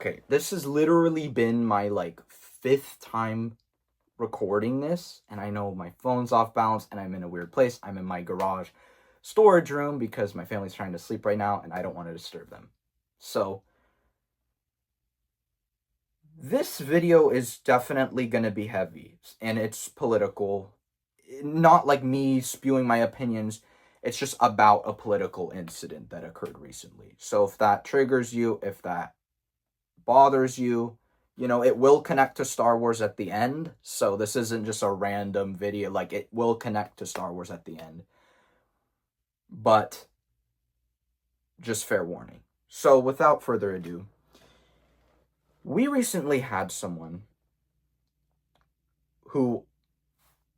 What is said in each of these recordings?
Okay, this has literally been my fifth time recording this, and I know my phone's off balance and I'm in a weird place. I'm in my garage storage room because my family's trying to sleep right now and I don't want to disturb them. So, this video is definitely going to be heavy and it's political. Not like me spewing my opinions, it's just about a political incident that occurred recently. So, if that triggers you, if that bothers you, it will connect to Star Wars at the end. So this isn't just a random video. It will connect to Star Wars at the end. But just fair warning. So without further ado, we recently had someone who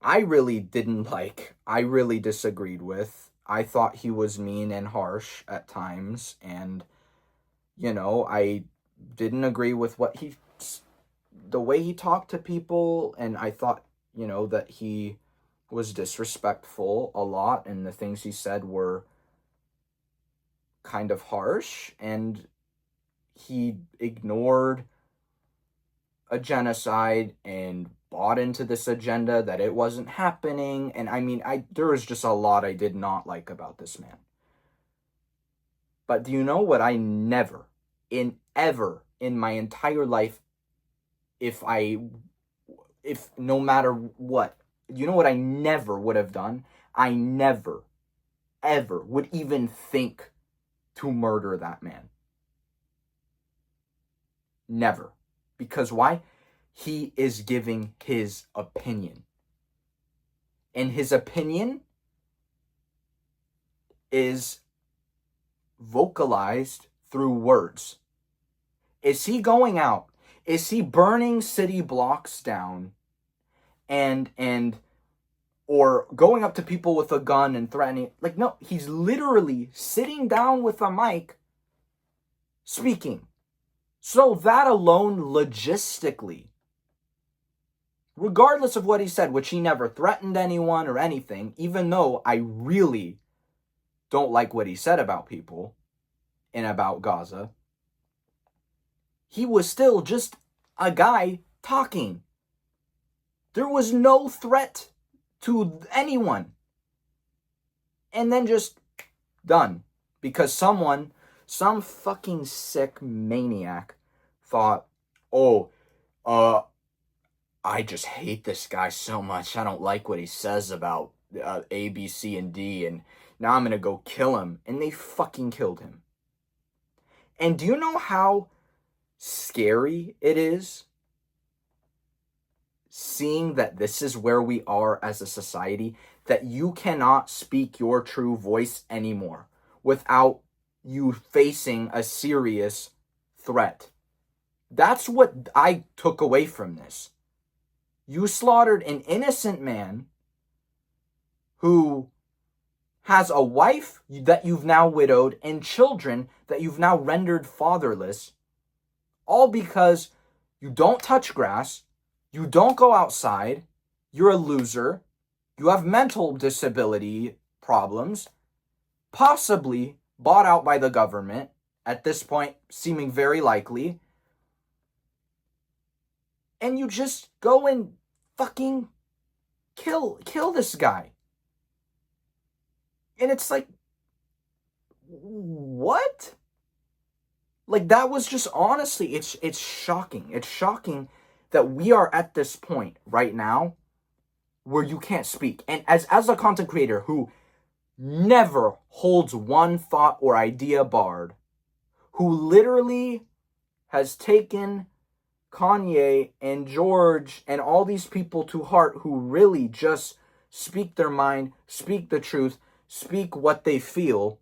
I really didn't like. I really disagreed with. I thought he was mean and harsh at times. And, I didn't agree with the way he talked to people, and I thought, that he was disrespectful a lot, and the things he said were kind of harsh, and he ignored a genocide and bought into this agenda that it wasn't happening, and there was just a lot I did not like about this man. But do you know what I never, ever in my entire life, if no matter what, you know what I never would have done? I never, ever would even think to murder that man. Never. Because why? He is giving his opinion. And his opinion is vocalized through words. Is he going out? Is he burning city blocks down or going up to people with a gun and threatening? No, he's literally sitting down with a mic speaking. So that alone, logistically, regardless of what he said, which he never threatened anyone or anything, even though I really don't like what he said about people and about Gaza, he was still just a guy talking. There was no threat to anyone. And then just done. Because some fucking sick maniac thought, I just hate this guy so much. I don't like what he says about A, B, C, and D, and now I'm gonna go kill him. And they fucking killed him. And do you know how scary it is seeing that this is where we are as a society, that you cannot speak your true voice anymore without you facing a serious threat? That's what I took away from this. You slaughtered an innocent man who has a wife that you've now widowed and children that you've now rendered fatherless, all because you don't touch grass, you don't go outside, you're a loser, you have mental disability problems, possibly bought out by the government, at this point seeming very likely, and you just go and fucking kill this guy. And it's like, what? That was just, honestly, it's shocking. It's shocking that we are at this point right now where you can't speak. And as a content creator who never holds one thought or idea barred, who literally has taken Kanye and George and all these people to heart, who really just speak their mind, speak the truth, speak what they feel,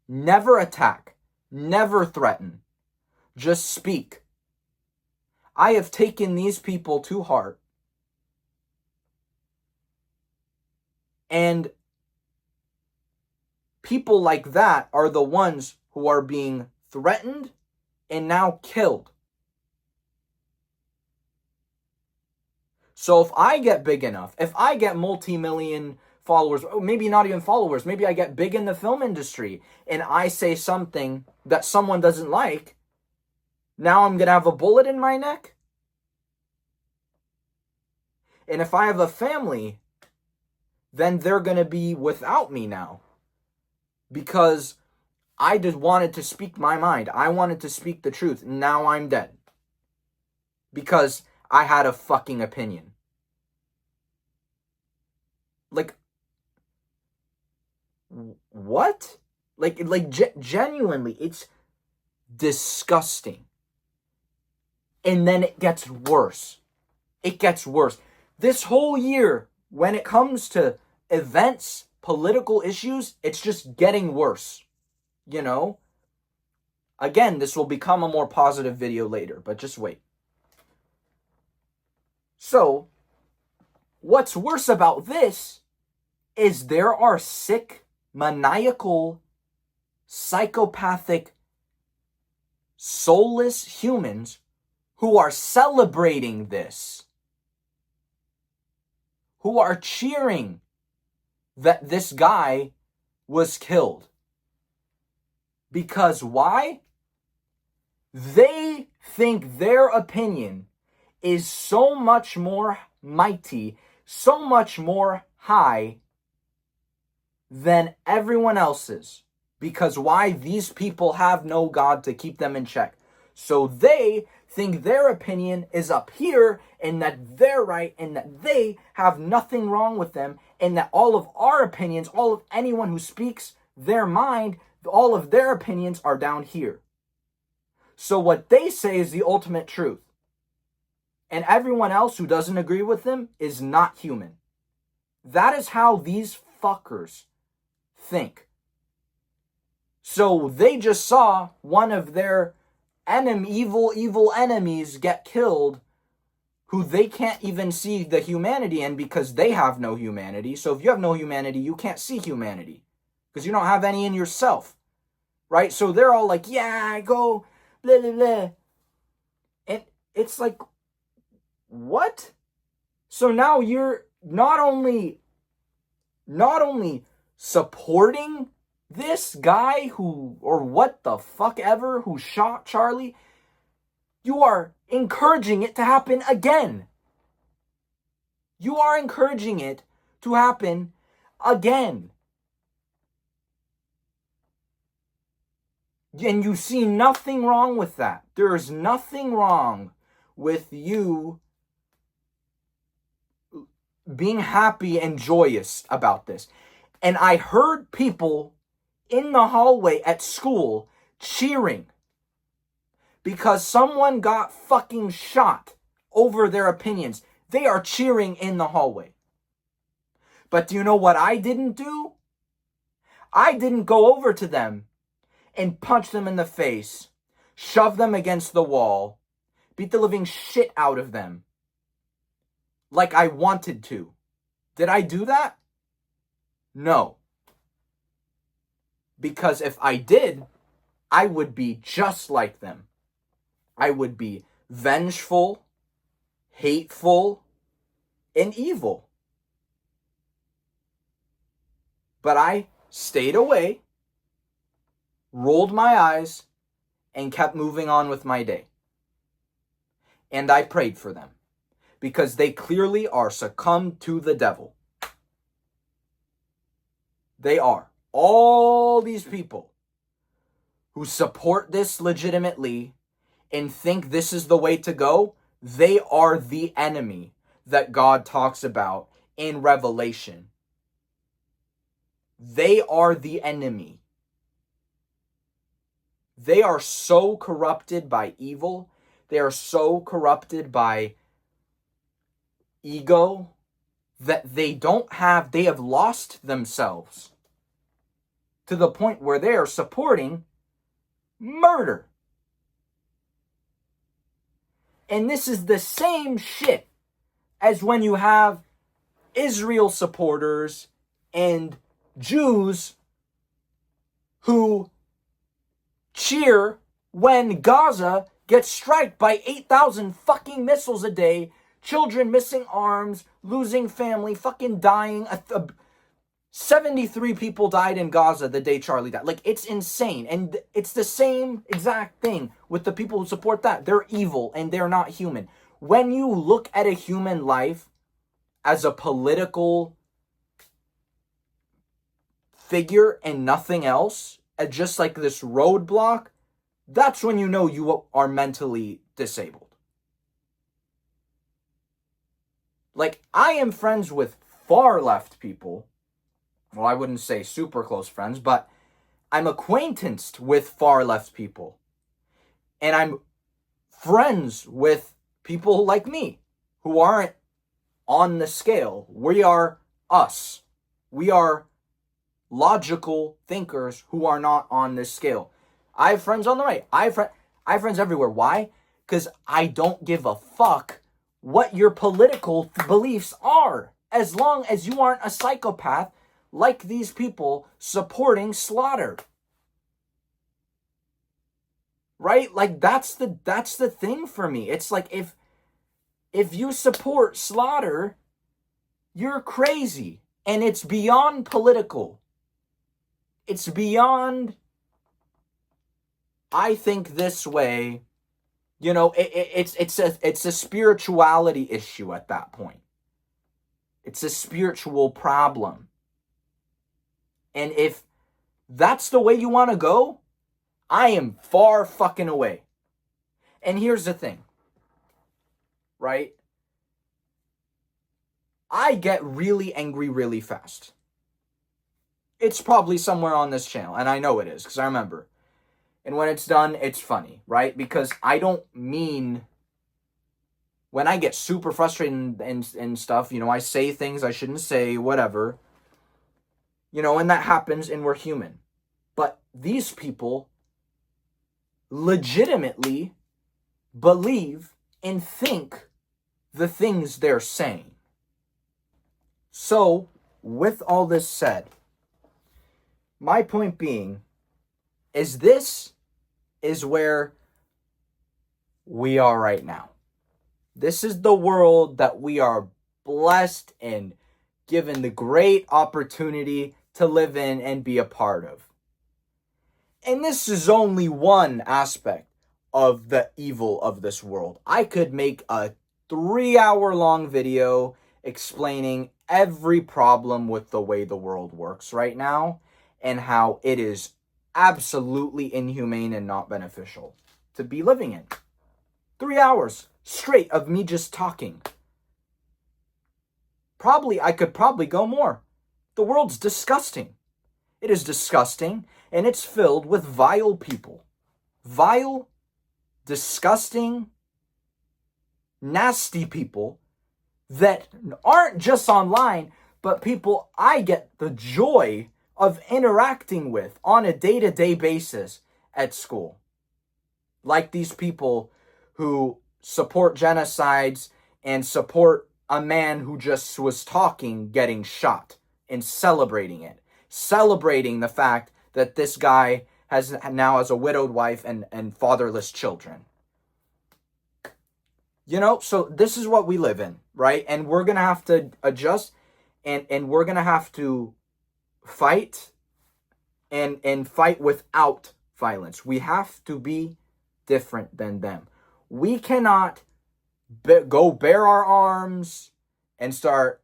never attack, never threaten, just speak. I have taken these people to heart, and people like that are the ones who are being threatened and now killed. So if I get big enough, if I get multi-million followers, maybe not even followers, maybe I get big in the film industry and I say something that someone doesn't like, Now I'm going to have a bullet in my neck? And if I have a family, then they're going to be without me now. Because I just wanted to speak my mind. I wanted to speak the truth. Now I'm dead. Because I had a fucking opinion. Like, what? Genuinely, it's disgusting. And then it gets worse. It gets worse. This whole year, when it comes to events, political issues, it's just getting worse. You know? Again, this will become a more positive video later, but just wait. So, what's worse about this is there are sick, maniacal, psychopathic, soulless humans who are celebrating this, who are cheering that this guy was killed. Because why? They think their opinion is so much more mighty, so much more high than everyone else's. Because why? These people have no God to keep them in check. So they think their opinion is up here and that they're right and that they have nothing wrong with them and that all of our opinions, all of anyone who speaks their mind, all of their opinions are down here. So what they say is the ultimate truth. And everyone else who doesn't agree with them is not human. That is how these fuckers think. So they just saw one of their evil enemies get killed, who they can't even see the humanity in because they have no humanity. So if you have no humanity, you can't see humanity because you don't have any in yourself, right? So they're all like, yeah, go, blah, blah, blah. And it's like, what? So now you're not only supporting this guy who, or what the fuck ever, who shot Charlie, you are encouraging it to happen again. You are encouraging it to happen again. And you see nothing wrong with that. There is nothing wrong with you being happy and joyous about this. And I heard people in the hallway at school cheering because someone got fucking shot over their opinions. They are cheering in the hallway. But do you know what I didn't do? I didn't go over to them and punch them in the face, shove them against the wall, beat the living shit out of them like I wanted to. Did I do that? No. Because if I did, I would be just like them. I would be vengeful, hateful, and evil. But I stayed away, rolled my eyes, and kept moving on with my day. And I prayed for them, because they clearly are succumbed to the devil. They are. All these people who support this legitimately and think this is the way to go, they are the enemy that God talks about in Revelation. They are the enemy. They are so corrupted by evil. They are so corrupted by ego that they have lost themselves to the point where they are supporting murder. And this is the same shit as when you have Israel supporters and Jews who cheer when Gaza gets struck by 8,000 fucking missiles a day, children missing arms, losing family, fucking dying, 73 people died in Gaza the day Charlie died. Like, it's insane. And it's the same exact thing with the people who support that. They're evil and they're not human. When you look at a human life as a political figure and nothing else, just like this roadblock, that's when you know you are mentally disabled. Like, I am friends with far left people. Well, I wouldn't say super close friends, but I'm acquaintanced with far left people. And I'm friends with people like me who aren't on the scale. We are us. We are logical thinkers who are not on this scale. I have friends on the right. I have friends everywhere. Why? Because I don't give a fuck what your political beliefs are, as long as you aren't a psychopath like these people supporting slaughter. Right? Like, that's the thing for me. It's like, if you support slaughter, you're crazy. And it's beyond political. It's beyond, I think this way. You know, it's a spirituality issue at that point. It's a spiritual problem. And if that's the way you want to go, I am far fucking away. And here's the thing, right? I get really angry really fast. It's probably somewhere on this channel, and I know it is, because I remember. And when it's done, it's funny, right? Because I don't mean, when I get super frustrated and stuff, you know, I say things I shouldn't say, whatever. You know, and that happens, and we're human. But these people legitimately believe and think the things they're saying. So, with all this said, my point being is this is where we are right now. This is the world that we are blessed and given the great opportunity to live in and be a part of. And this is only one aspect of the evil of this world. I could make a 3-hour-long video explaining every problem with the way the world works right now and how it is absolutely inhumane and not beneficial to be living in. 3 hours straight of me just talking. I could probably go more. The world's disgusting. It is disgusting, and it's filled with vile people. Vile, disgusting, nasty people that aren't just online, but people I get the joy of interacting with on a day-to-day basis at school. Like these people who support genocides and support a man who just was talking getting shot and celebrating it. Celebrating the fact that this guy now has a widowed wife and fatherless children. You know, so this is what we live in, right? And we're going to have to adjust and we're going to have to fight and fight without violence. We have to be different than them. We cannot go bare our arms and start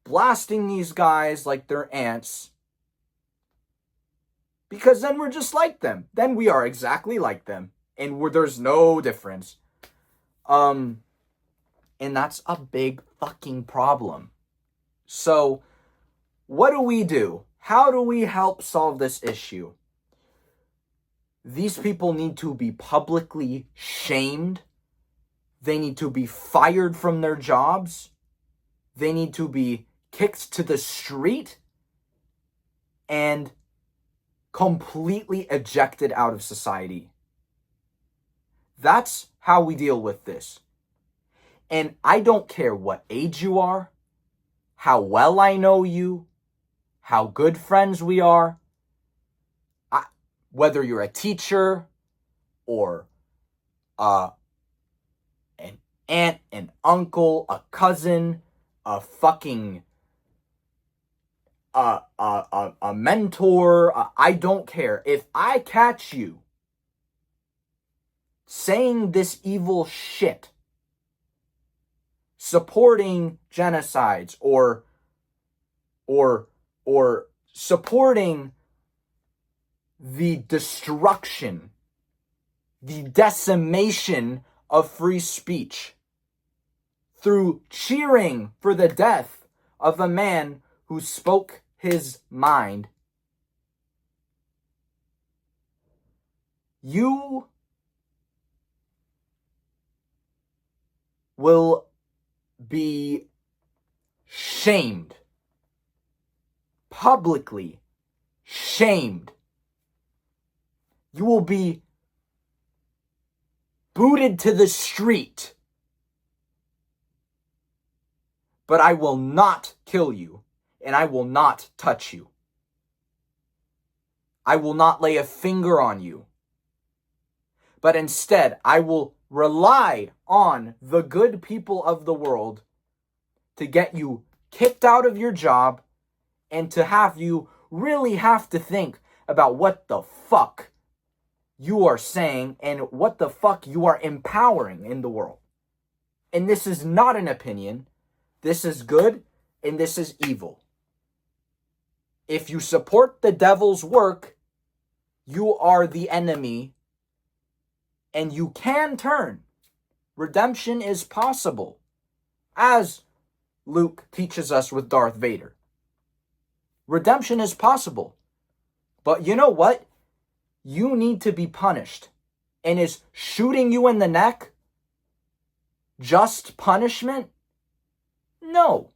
blasting these guys like they're ants, because then we're just like them. Then we are exactly like them, and there's no difference. And that's a big fucking problem. So, what do we do? How do we help solve this issue? These people need to be publicly shamed. They need to be fired from their jobs. They need to be kicked to the street and completely ejected out of society. That's how we deal with this. And I don't care what age you are, how well I know you, how good friends we are, whether you're a teacher or an aunt, an uncle, a cousin, a fucking a mentor. I don't care. If I catch you saying this evil shit, supporting genocides or supporting the destruction, the decimation of free speech through cheering for the death of a man who spoke his mind, you will be shamed, publicly shamed. You will be booted to the street. But I will not kill you, and I will not touch you. I will not lay a finger on you. But instead, I will rely on the good people of the world to get you kicked out of your job and to have you really have to think about what the fuck you are saying and what the fuck you are empowering in the world. And this is not an opinion. This is good and this is evil. If you support the devil's work, you are the enemy and you can turn. Redemption is possible, as Luke teaches us with Darth Vader. Redemption is possible. But you know what? You need to be punished. And is shooting you in the neck just punishment? No.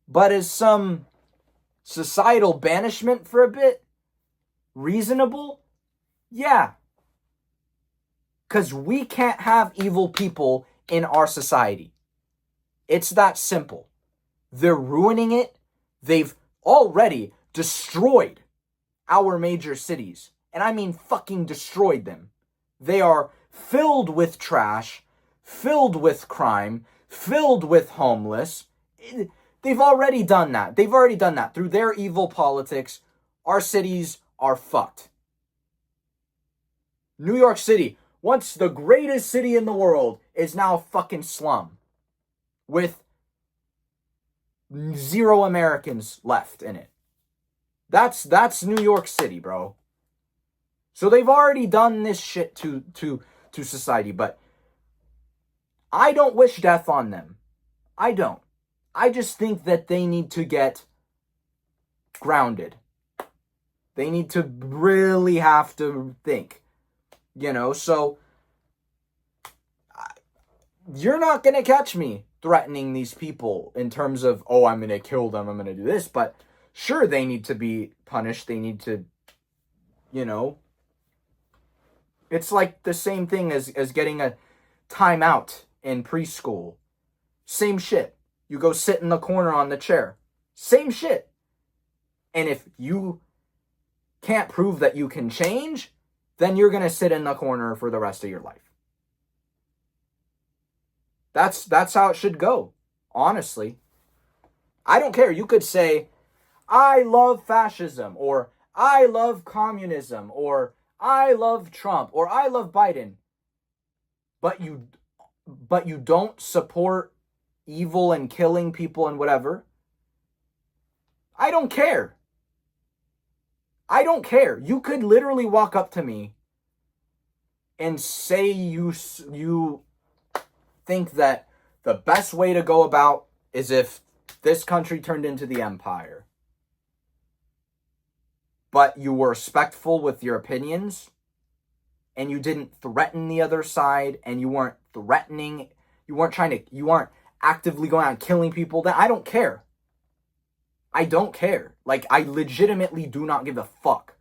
But is some societal banishment for a bit reasonable? Yeah. Because we can't have evil people in our society. It's that simple. They're ruining it. They've already destroyed our major cities. And I mean fucking destroyed them. They are filled with trash, filled with crime, filled with homeless. They've already done that. They've already done that. Through their evil politics, our cities are fucked. New York City, once the greatest city in the world, is now a fucking slum with 0 Americans left in it. That's New York City, bro. So they've already done this shit to society, but I don't wish death on them. I don't. I just think that they need to get grounded. They need to really have to think, so you're not going to catch me threatening these people in terms of, oh, I'm going to kill them, I'm going to do this, but sure, they need to be punished. They need to, it's like the same thing as getting a timeout in preschool. Same shit. You go sit in the corner on the chair. Same shit. And if you can't prove that you can change, then you're going to sit in the corner for the rest of your life. That's how it should go, honestly. I don't care. You could say, I love fascism, or I love communism, or I love Trump, or I love Biden. But you don't support evil and killing people and whatever. I don't care. I don't care. You could literally walk up to me and say you think that the best way to go about is if this country turned into the empire. But you were respectful with your opinions, and you didn't threaten the other side, and you weren't actively going out and killing people, then I don't care. I don't care. Like, I legitimately do not give a fuck.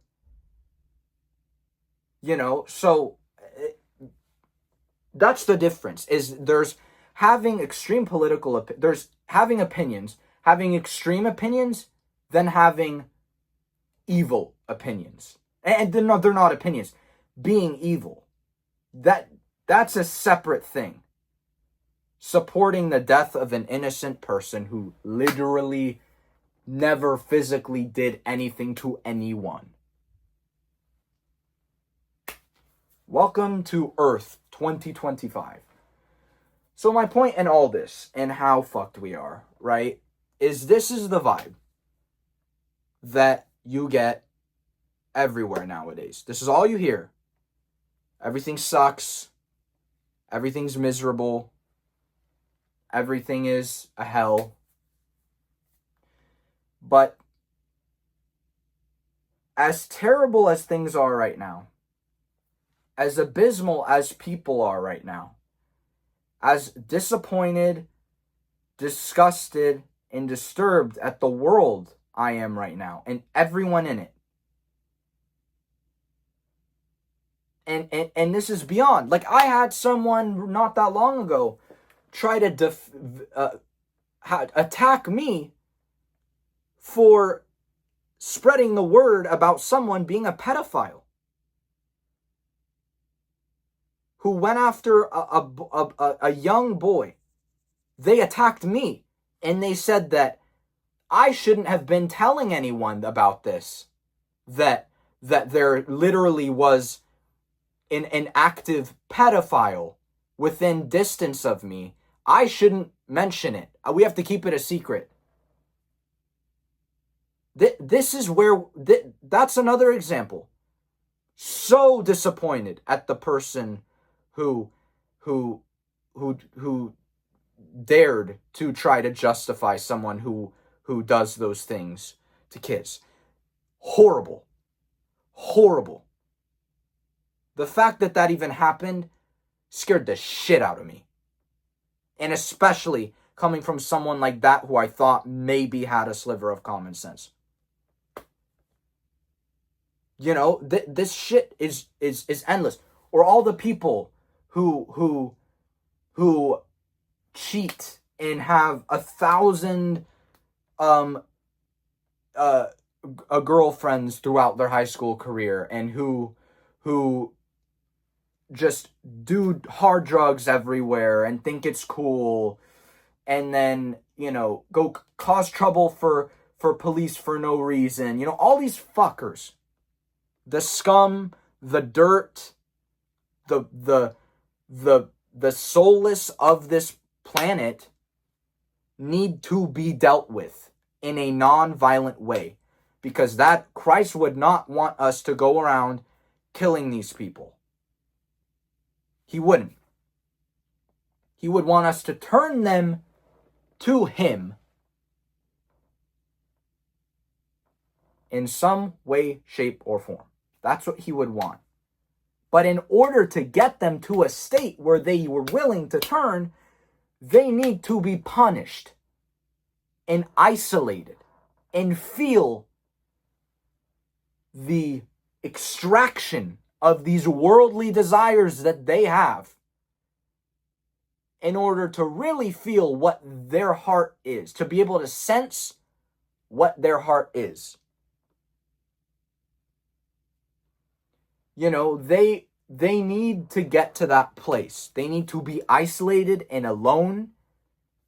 So that's the difference, is there's having extreme political, there's having opinions, having extreme opinions, then having evil opinions. And they're not opinions. Being evil. That's a separate thing. Supporting the death of an innocent person who literally never physically did anything to anyone. Welcome to Earth 2025. So my point in all this, and how fucked we are, right, is this is the vibe that you get everywhere nowadays. This is all you hear. Everything sucks. Everything's miserable. Everything is a hell. But as terrible as things are right now, as abysmal as people are right now, as disappointed, disgusted, and disturbed at the world I am right now, and everyone in it. And this is beyond. Like, I had someone not that long ago try to attack me for spreading the word about someone being a pedophile who went after a young boy. They attacked me, and they said that I shouldn't have been telling anyone about this, that there literally was an active pedophile within distance of me. I shouldn't mention it. We have to keep it a secret. This is where, that's another example. So disappointed at the person who dared to try to justify someone who does those things to kids. Horrible. Horrible. The fact that even happened scared the shit out of me. And especially coming from someone like that who I thought maybe had a sliver of common sense. You know, this shit is endless. Or all the people who cheat and have 1,000 girlfriends throughout their high school career, and who just do hard drugs everywhere and think it's cool, and then, you know, go cause trouble for police for no reason. You know, all these fuckers, the scum, the dirt, the soulless of this planet need to be dealt with in a non-violent way, because that Christ would not want us to go around killing these people. He wouldn't. He would want us to turn them to him in some way, shape, or form. That's what he would want. But in order to get them to a state where they were willing to turn, they need to be punished and isolated and feel the extraction of these worldly desires that they have, in order to really feel what their heart is, to be able to sense what their heart is. You know, they need to get to that place. They need to be isolated and alone,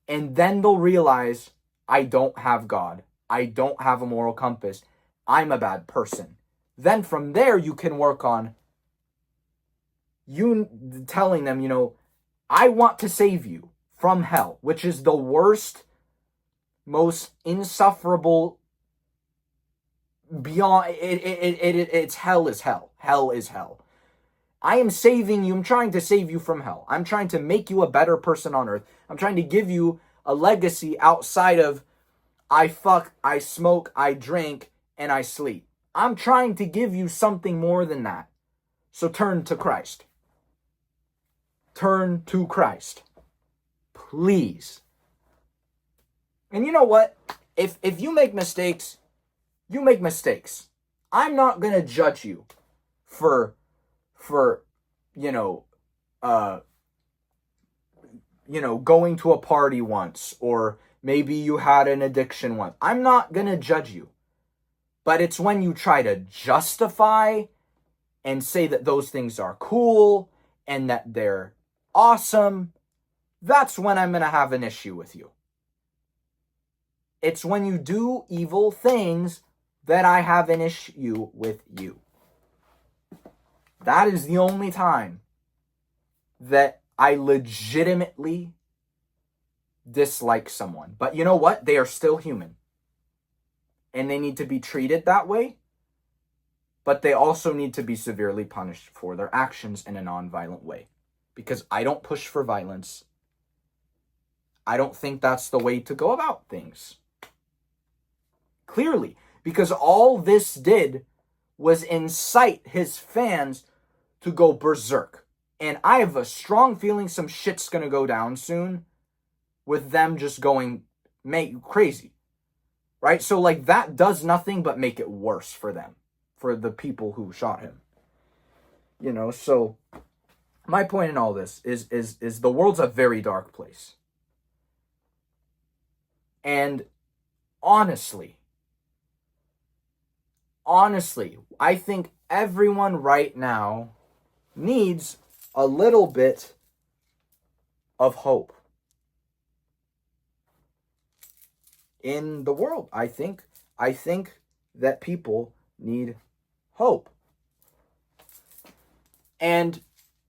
and then they'll realize, I don't have God. I don't have a moral compass. I'm a bad person. Then from there, you can work on you telling them, you know, I want to save you from hell, which is the worst, most insufferable, beyond, it's hell is hell. Hell is hell. I am saving you. I'm trying to save you from hell. I'm trying to make you a better person on earth. I'm trying to give you a legacy outside of I fuck, I smoke, I drink, and I sleep. I'm trying to give you something more than that. So turn to Christ. Turn to Christ. Please. And you know what? If you make mistakes, you make mistakes. I'm not going to judge you for going to a party once, or maybe you had an addiction once. I'm not going to judge you. But it's when you try to justify and say that those things are cool and that they're awesome, that's when I'm going to have an issue with you. It's when you do evil things that I have an issue with you. That is the only time that I legitimately dislike someone. But you know what? They are still human. And they need to be treated that way. But they also need to be severely punished for their actions in a non-violent way. Because I don't push for violence. I don't think that's the way to go about things. Clearly. Because all this did was incite his fans to go berserk. And I have a strong feeling some shit's gonna go down soon with them just going crazy. Right? So like that does nothing but make it worse for them. For the people who shot him. You know, so my point in all this is the world's a very dark place. And honestly, I think everyone right now needs a little bit of hope in the world. I think that people need hope. And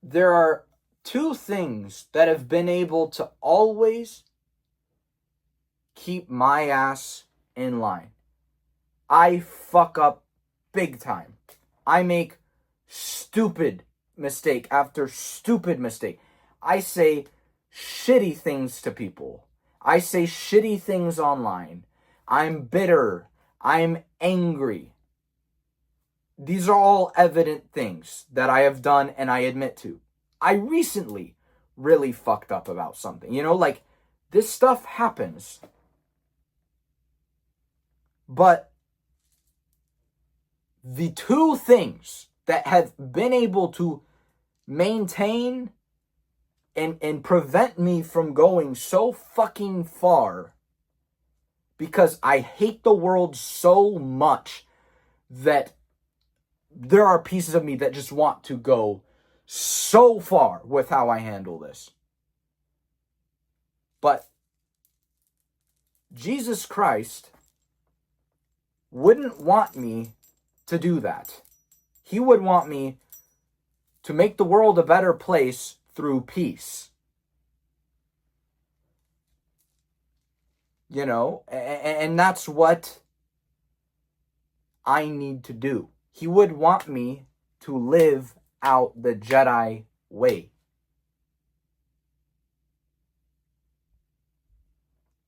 there are two things that have been able to always keep my ass in line. I fuck up big time. I make stupid mistake after stupid mistake. I say shitty things to people. I say shitty things online. I'm bitter. I'm angry. These are all evident things that I have done and I admit to. I recently really fucked up about something. You know, like, this stuff happens. But the two things that have been able to maintain and prevent me from going so fucking far, because I hate the world so much that there are pieces of me that just want to go so far with how I handle this. But Jesus Christ wouldn't want me to do that. He would want me to make the world a better place through peace. You know, and that's what I need to do. He would want me to live out the JEDI way.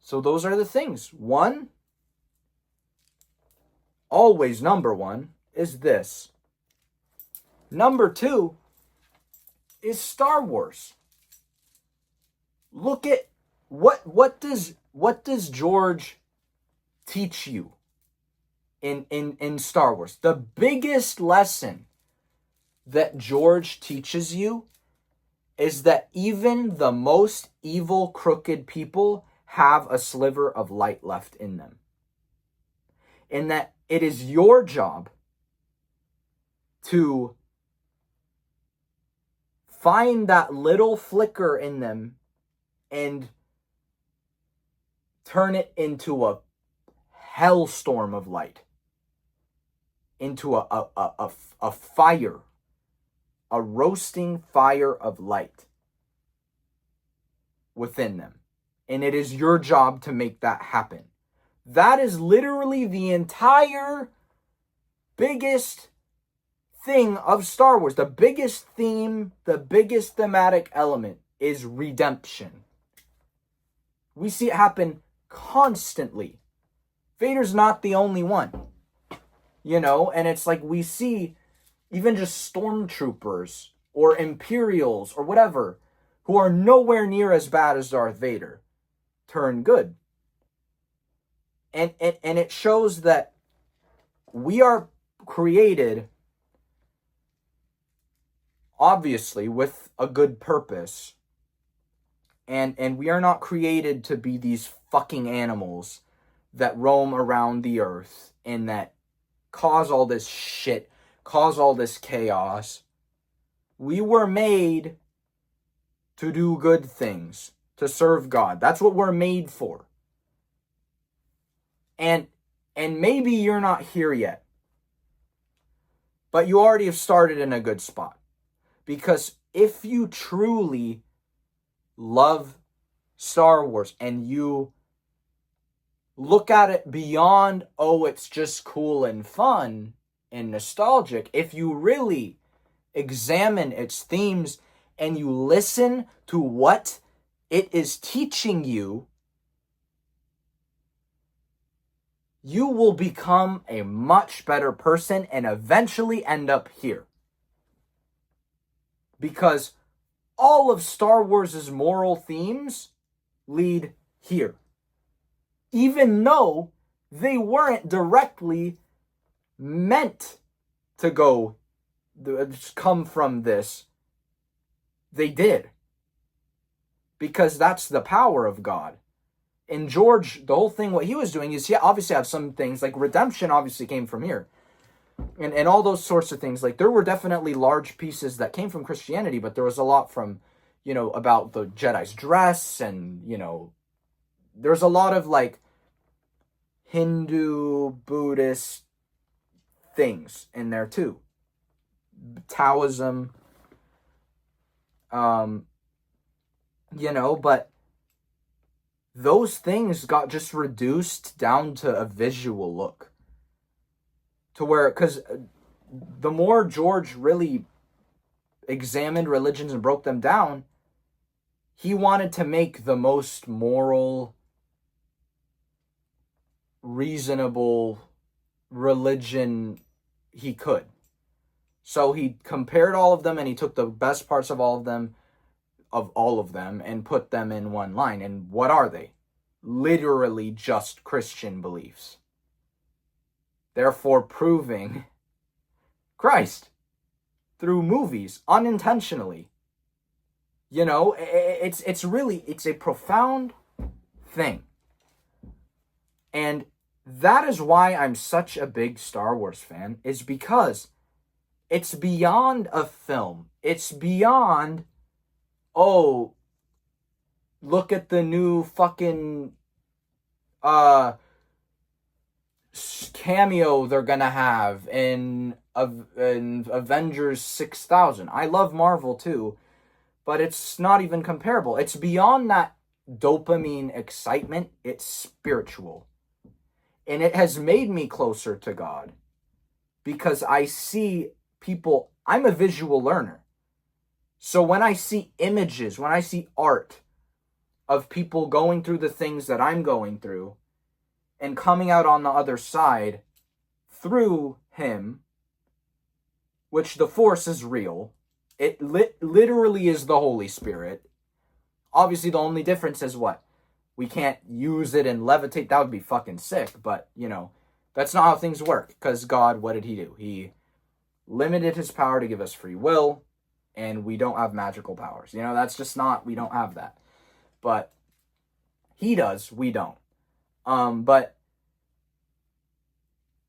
So those are the things. One, always number one, is this. Number two is Star Wars. Look at what does George teach you in Star Wars? The biggest lesson that George teaches you is that even the most evil, crooked people have a sliver of light left in them. And that it is your job to find that little flicker in them and turn it into a hellstorm of light. Into a fire. A roasting fire of light within them. And it is your job to make that happen. That is literally the entire biggest thing of Star Wars. The biggest theme, the biggest thematic element is redemption. We see it happen constantly. Vader's not the only one. You know, and it's like we see even just stormtroopers or Imperials or whatever who are nowhere near as bad as Darth Vader turn good. And it shows that we are created, obviously, with a good purpose. And we are not created to be these fucking animals that roam around the earth and that cause all this shit, cause all this chaos. We were made to do good things, to serve God. That's what we're made for. And maybe you're not here yet, but you already have started in a good spot. Because if you truly love Star Wars and you look at it beyond, oh, it's just cool and fun and nostalgic, if you really examine its themes and you listen to what it is teaching you, you will become a much better person and eventually end up here. Because all of Star Wars' moral themes lead here. Even though they weren't directly meant to come from this, they did. Because that's the power of God. And George, the whole thing, what he was doing is he obviously had some things, like redemption obviously came from here. And all those sorts of things. Like, there were definitely large pieces that came from Christianity, but there was a lot from, about the Jedi's dress, and, there's a lot of, like, Hindu, Buddhist things in there, too. Taoism. But those things got just reduced down to a visual look. To where, because the more George really examined religions and broke them down, he wanted to make the most moral, reasonable religion he could. So he compared all of them, and he took the best parts of all of them, and put them in one line. And what are they? Literally just Christian beliefs. Therefore proving Christ through movies unintentionally. It's a profound thing. And that is why I'm such a big Star Wars fan, is because it's beyond a film. It's beyond, oh, look at the new fucking cameo they're gonna have in Avengers 6000. I love Marvel too, but it's not even comparable. It's beyond that dopamine excitement. It's spiritual. And it has made me closer to God, because I see people. I'm a visual learner. So when I see images, when I see art of people going through the things that I'm going through and coming out on the other side through him, which the Force is real. It literally is the Holy Spirit. Obviously, the only difference is what? We can't use it and levitate. That would be fucking sick. But, that's not how things work. Because God, what did he do? He limited his power to give us free will. And we don't have magical powers. That's just not, we don't have that. But he does, we don't. But,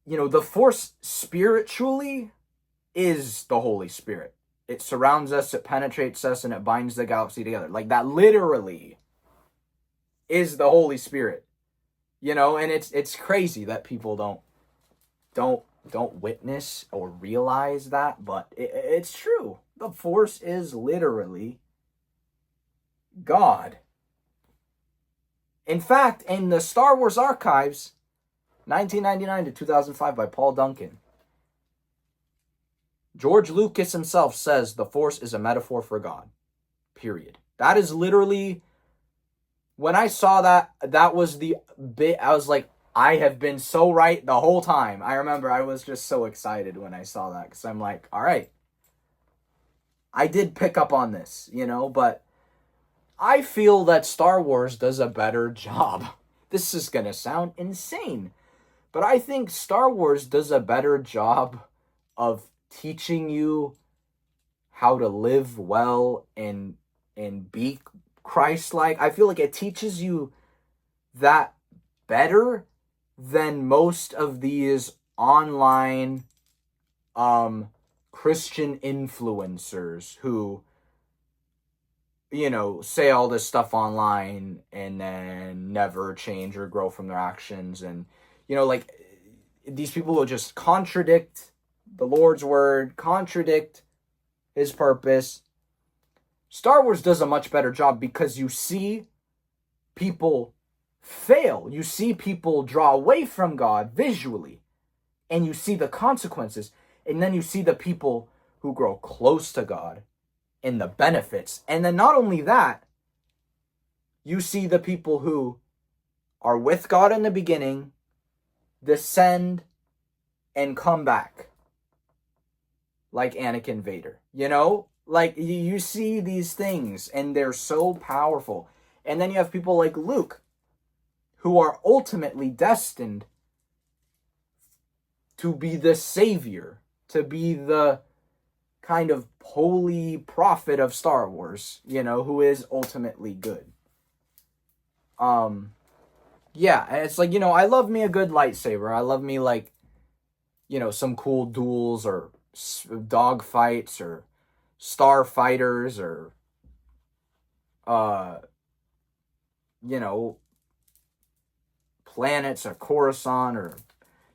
the Force spiritually is the Holy Spirit. It surrounds us, it penetrates us, and it binds the galaxy together. Like, that literally is the Holy Spirit. And it's crazy that people don't witness or realize that, but it's true. The Force is literally God. In fact, in the Star Wars archives, 1999 to 2005 by Paul Duncan, George Lucas himself says the Force is a metaphor for God. Period. That is literally, when I saw that was the bit, I was like, I have been so right the whole time. I remember I was just so excited when I saw that, because I'm like, all right, I did pick up on this, but I feel that Star Wars does a better job. This is going to sound insane, but I think Star Wars does a better job of teaching you how to live well and be Christ-like. I feel like it teaches you that better than most of these online Christian influencers who, say all this stuff online and then never change or grow from their actions. And, like these people will just contradict the Lord's word, contradict his purpose. Star Wars does a much better job because you see people fail. You see people draw away from God visually, and you see the consequences. And then you see the people who grow close to God and the benefits. And then not only that, you see the people who are with God in the beginning, descend, and come back. Like Anakin Vader, Like, you see these things, and they're so powerful. And then you have people like Luke, who are ultimately destined to be the savior, to be the kind of holy prophet of Star Wars, who is ultimately good. Yeah, and it's like, I love me a good lightsaber. I love me, like, some cool duels or dog fights or starfighters or, planets or Coruscant or,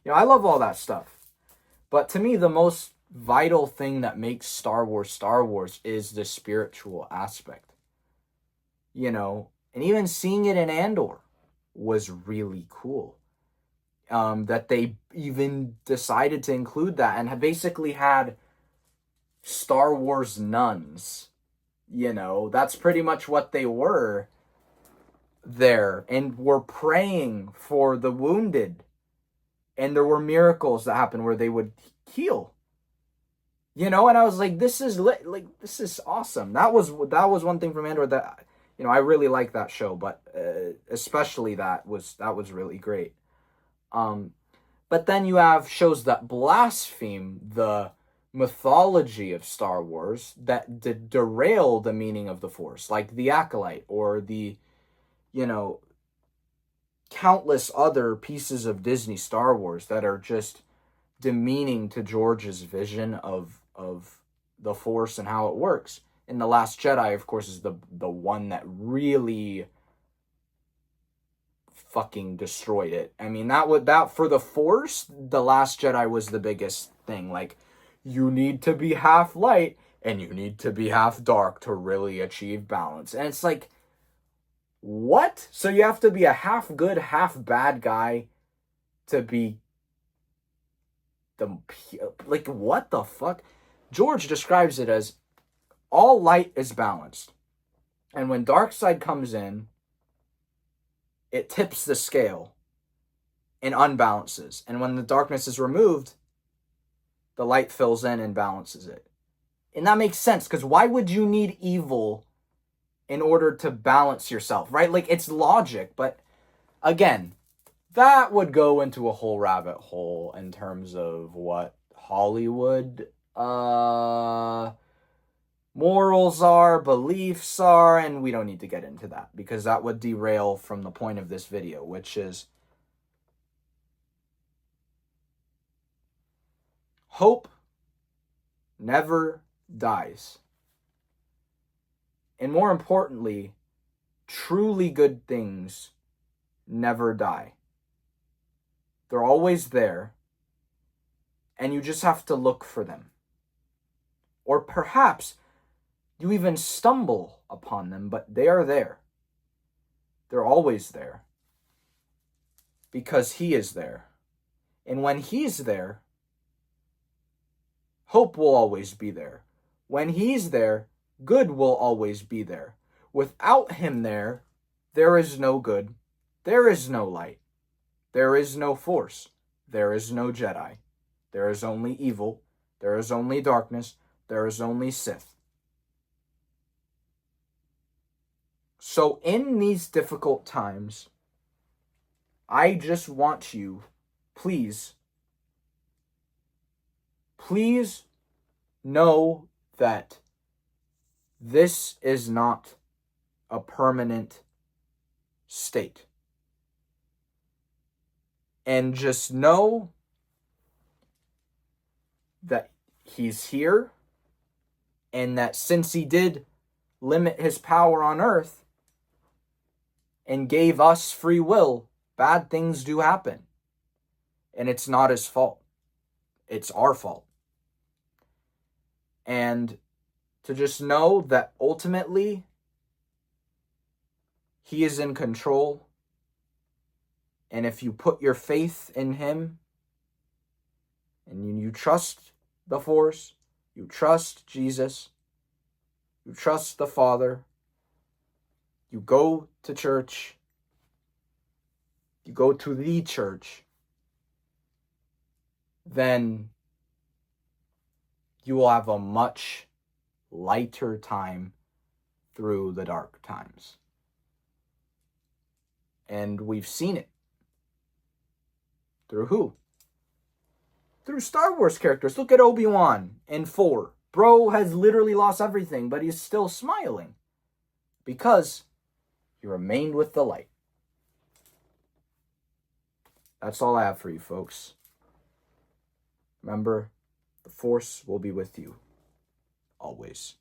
I love all that stuff. But to me, the most vital thing that makes Star Wars is the spiritual aspect. And even seeing it in Andor was really cool. That they even decided to include that and basically had Star Wars nuns. That's pretty much what they were there, and were praying for the wounded. And there were miracles that happened where they would heal. And I was like, this is this is awesome. That was one thing from Andor that, I really like that show, but especially that was really great. But then you have shows that blaspheme the mythology of Star Wars, that derail the meaning of the Force, like The Acolyte or the, countless other pieces of Disney Star Wars that are just demeaning to George's vision of the Force and how it works. And The Last Jedi, of course, is the one that really fucking destroyed it. I mean, that for the Force, The Last Jedi was the biggest thing. Like, you need to be half light and you need to be half dark to really achieve balance. And it's like, what? So you have to be a half good, half bad guy to be like, what the fuck? George describes it as all light is balanced. And when dark side comes in, it tips the scale and unbalances. And when the darkness is removed, the light fills in and balances it. And that makes sense, because why would you need evil in order to balance yourself, right? Like, it's logic, but again, that would go into a whole rabbit hole in terms of what Hollywood morals are, beliefs are, and we don't need to get into that because that would derail from the point of this video, which is hope never dies. And more importantly, truly good things never die. They're always there, and you just have to look for them. Or perhaps you even stumble upon them, but they are there. They're always there. Because He is there. And when He's there, hope will always be there. When He's there, good will always be there. Without Him there is no good. There is no light. There is no Force. There is no Jedi. There is only evil. There is only darkness. There is only Sith. So in these difficult times, I just want you, please know that this is not a permanent state. And just know that He's here, and that since He did limit His power on earth and gave us free will, bad things do happen. And it's not his fault. It's our fault. And to just know that ultimately he is in control. And if you put your faith in him and you trust the Force, you trust Jesus, you trust the Father, you go to church, you go to the church, then you will have a much lighter time through the dark times. And we've seen it. Through who? Through Star Wars characters. Look at Obi-Wan in 4. Bro has literally lost everything, but he's still smiling. Because he remained with the light. That's all I have for you, folks. Remember, the Force will be with you. Always.